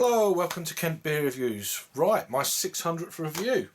Hello, welcome to Kent Beer Reviews. Right, my 600th review.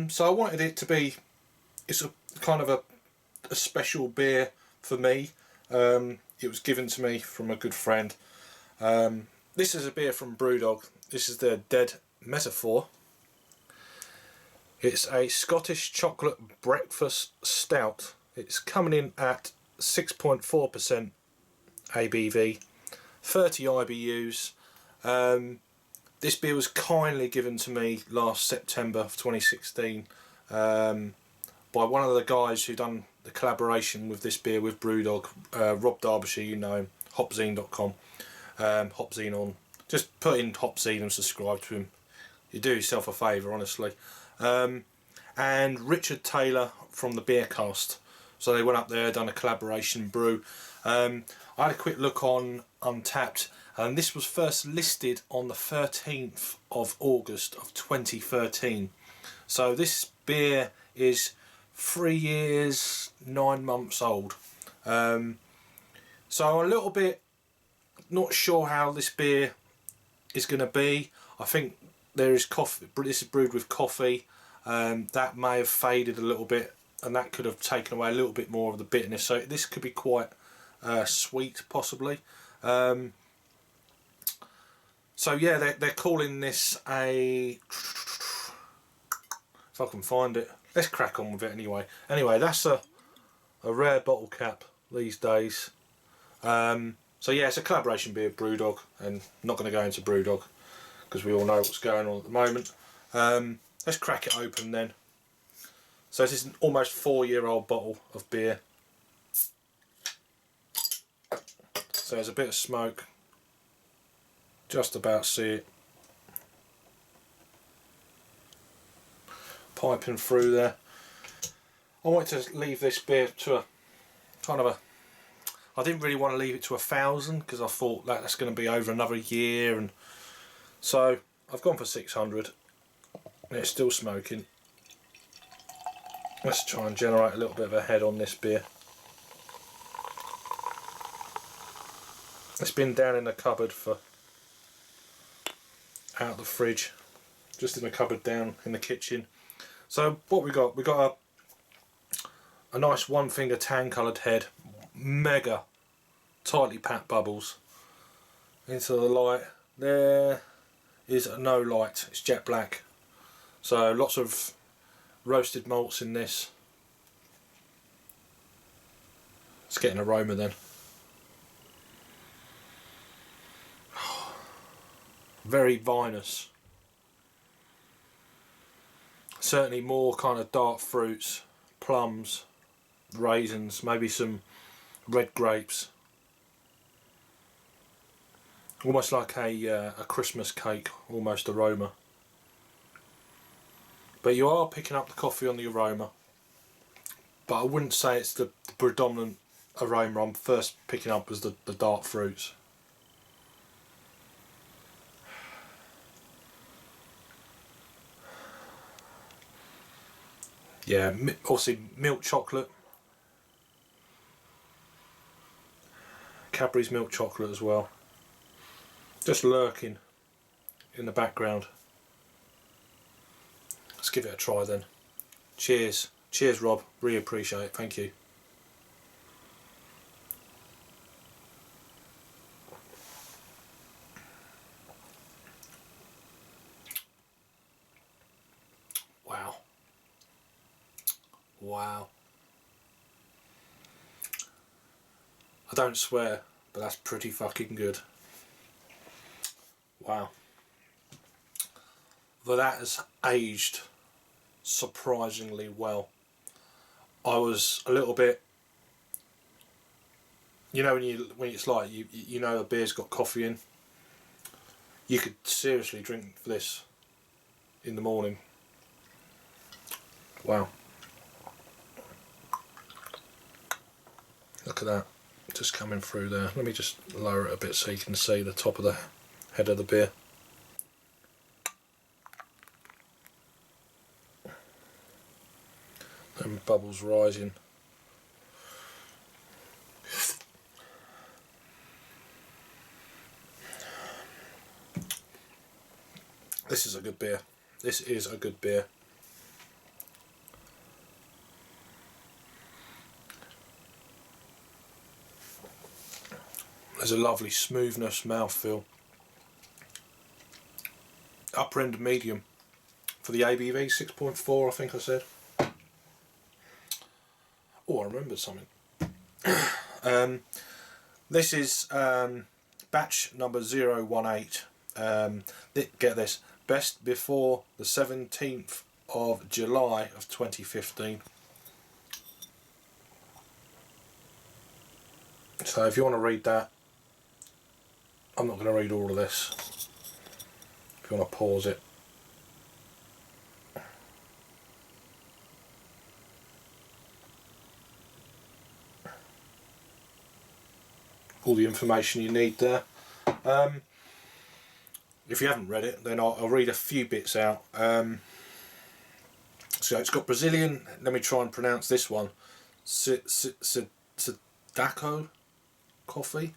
So I wanted it to be, it's a kind of a special beer for me. It was given to me from a good friend. This is a beer from BrewDog. This is their Dead Metaphor. It's a Scottish Chocolate Breakfast Stout. It's coming in at 6.4% ABV, 30 IBUs. This beer was kindly given to me last September of 2016 by one of the guys who done the collaboration with this beer with BrewDog, Rob Derbyshire, you know him, Hopzine.com. Hopzine on. Just put in Hopzine and subscribe to him. You do yourself a favour, honestly. And Richard Taylor from the BeerCast. So they went up there, done a collaboration brew. I had a quick look on Untappd, and this was first listed on the 13th of August of 2013. So this beer is 3 years, 9 months old. So I'm a little bit not sure how this beer is going to be. I think there is coffee. This is brewed with coffee. That may have faded a little bit, and that could have taken away a little bit more of the bitterness. So this could be quite sweet, possibly. So yeah, they're calling this a, if I can find it, let's crack on with it anyway. Anyway, that's a rare bottle cap these days. So yeah, it's a collaboration beer, BrewDog, and I'm not going to go into BrewDog because we all know what's going on at the moment. Let's crack it open then. So this is an almost 4-year-old bottle of beer. So there's a bit of smoke. Just about see it. Piping through there. I wanted to leave this beer to a kind of a, I didn't really want to leave it to 1,000 because I thought that's going to be over another year, and so I've gone for 600 and it's still smoking. Let's try and generate a little bit of a head on this beer. It's been down in the cupboard for, out of the fridge, just in the cupboard down in the kitchen. So what we got a nice 1-finger tan coloured head, mega tightly packed bubbles into the light. There is no light, it's jet black. So lots of roasted malts in this. Let's get an aroma then. Very vinous. Certainly more kind of dark fruits, plums, raisins, maybe some red grapes. Almost like a Christmas cake, almost aroma. But you are picking up the coffee on the aroma. But I wouldn't say it's the predominant aroma I'm first picking up as the dark fruits. Yeah, obviously milk chocolate. Cadbury's milk chocolate as well. Just lurking in the background. Let's give it a try then. Cheers. Cheers, Rob. Really appreciate it. Thank you. Wow. Wow. I don't swear, but that's pretty fucking good. Wow. But that has aged surprisingly well. I was a little bit, you know, when it's like you know a beer's got coffee in. You could seriously drink this in the morning. Wow. Look at that, just coming through there. Let me just lower it a bit so you can see the top of the head of the beer. And bubbles rising. This is a good beer. This is a good beer. There's a lovely smoothness, mouthfeel. Upper end medium for the ABV, 6.4 I think I said. Oh, I remembered something. This is batch number 018. Get this, best before the 17th of July of 2015. So if you want to read that, I'm not going to read all of this. If you want to pause it. All the information you need there. If you haven't read it, then I'll read a few bits out. So it's got Brazilian, let me try and pronounce this one, Sertão coffee,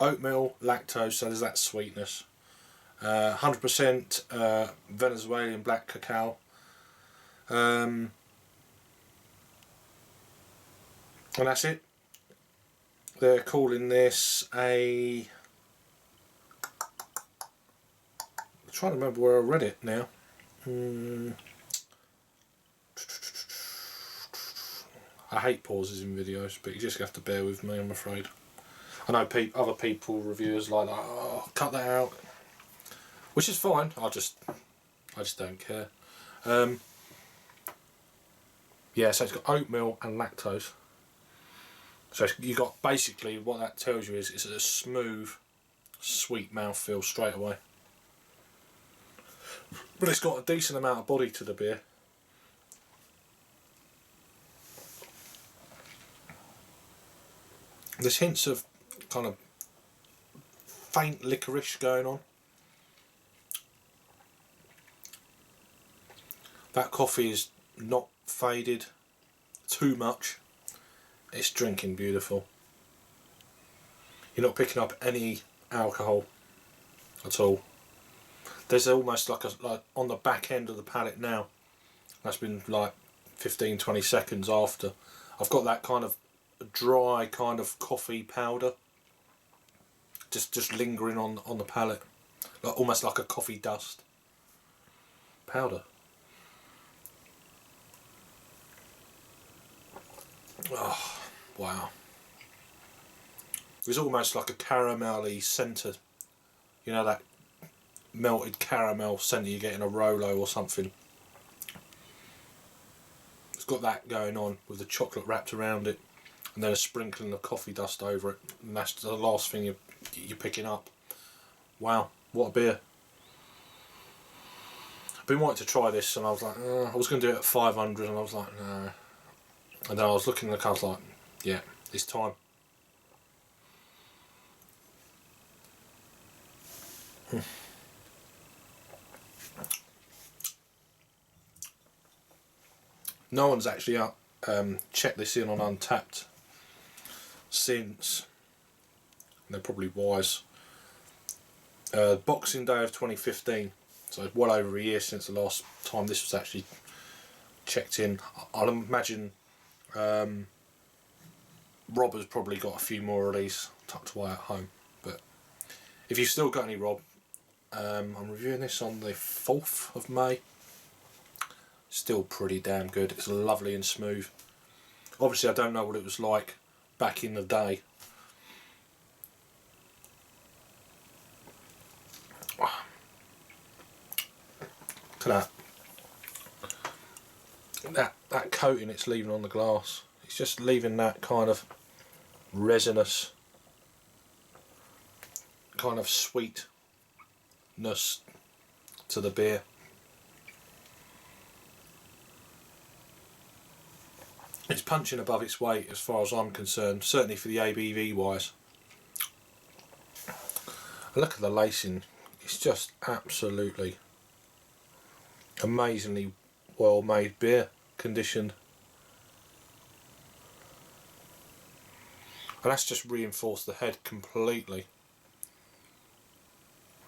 oatmeal, lactose, so there's that sweetness. 100% Venezuelan black cacao. And that's it. They're calling this a... I'm trying to remember where I read it now. I hate pauses in videos, but you just have to bear with me, I'm afraid. I know other people, reviewers, like, oh, cut that out, which is fine. I just don't care. Yeah, so it's got oatmeal and lactose. So you got, basically what that tells you is it's a smooth, sweet mouthfeel straight away. But it's got a decent amount of body to the beer. There's hints of kind of faint licorice going on. That coffee is not faded too much. It's drinking beautiful. You're not picking up any alcohol at all. There's almost like on the back end of the palate now. That's been like 15-20 seconds after. I've got that kind of dry kind of coffee powder just lingering on the palate, like almost like a coffee dust powder. Oh wow, it's almost like a caramelly centre, you know, that melted caramel centre you get in a Rolo or something. It's got that going on with the chocolate wrapped around it, and then a sprinkling of coffee dust over it, and that's the last thing you're picking up. Wow, what a beer. I've been wanting to try this, and I was like, I was going to do it at 500, and I was like, no. And then I was looking at the car, I was like, yeah, it's time. No one's actually checked this in on Untapped since, they're probably wise, Boxing Day of 2015, so it's well over a year since the last time this was actually checked in. I'll imagine Rob has probably got a few more of these tucked away at home, but if you've still got any, Rob, I'm reviewing this on the 4th of May. Still pretty damn good. It's lovely and smooth. Obviously I don't know what it was like back in the day. Look at that coating it's leaving on the glass. It's just leaving that kind of resinous, kind of sweetness to the beer. It's punching above its weight as far as I'm concerned, certainly for the ABV wise. Look at the lacing, it's just absolutely amazingly well made beer, conditioned. And that's just reinforced the head completely.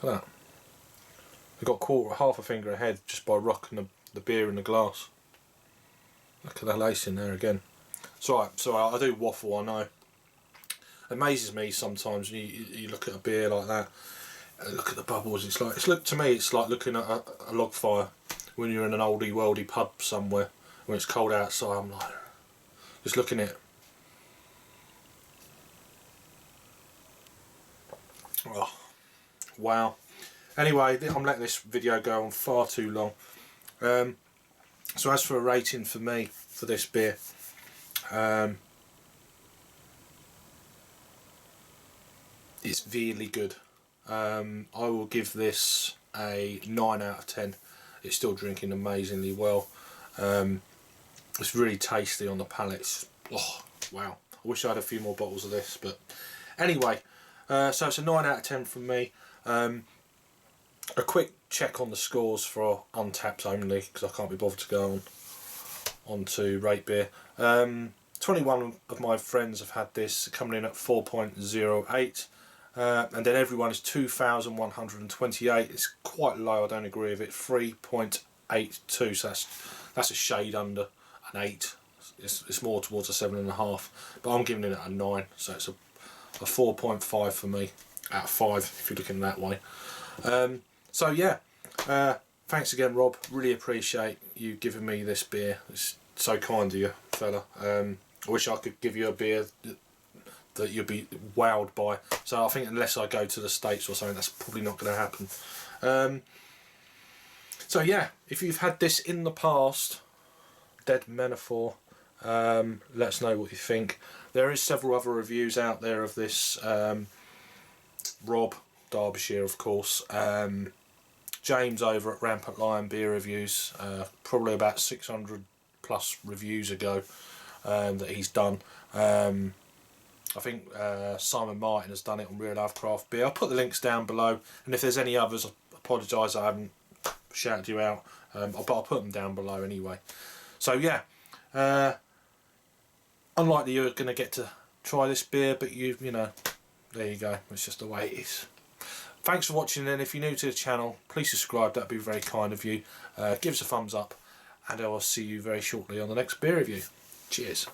Look at that. I got half a finger ahead just by rocking the beer in the glass. Look at that lace in there again. It's alright, so I do waffle, I know. It amazes me sometimes when you look at a beer like that, and look at the bubbles. To me it's like looking at a log fire when you're in an oldie worldy pub somewhere when it's cold outside. I'm like, just looking at it. Oh, wow. Anyway, I'm letting this video go on far too long. So as for a rating for me for this beer, it's really good. I will give this a 9 out of 10. It's still drinking amazingly well. It's really tasty on the palate. Oh wow, I wish I had a few more bottles of this, but anyway, so it's a 9 out of 10 from me. A quick check on the scores for Untapped only, because I can't be bothered to go on to rate beer. 21 of my friends have had this, coming in at 4.08, and then everyone is 2,128. It's quite low, I don't agree with it. 3.82, so that's a shade under an 8. It's more towards a 7.5, but I'm giving it a 9, so it's a 4.5 for me out of 5 if you're looking that way. So yeah, thanks again, Rob. Really appreciate you giving me this beer. It's so kind of you, fella. I wish I could give you a beer that you'd be wowed by. So I think unless I go to the States or something, that's probably not going to happen. So yeah, if you've had this in the past, Dead Metaphor, let us know what you think. There is several other reviews out there of this. Rob Derbyshire, of course. James over at Rampant Lion Beer Reviews, probably about 600 plus reviews ago that he's done. I think Simon Martin has done it on Real Life Craft Beer. I'll put the links down below, and if there's any others, I apologise I haven't shouted you out, but I'll put them down below anyway. So yeah, unlikely you're going to get to try this beer, but you know, there you go, it's just the way it is. Thanks for watching, and if you're new to the channel, please subscribe, that'd be very kind of you. Give us a thumbs up, and I will see you very shortly on the next beer review. Cheers.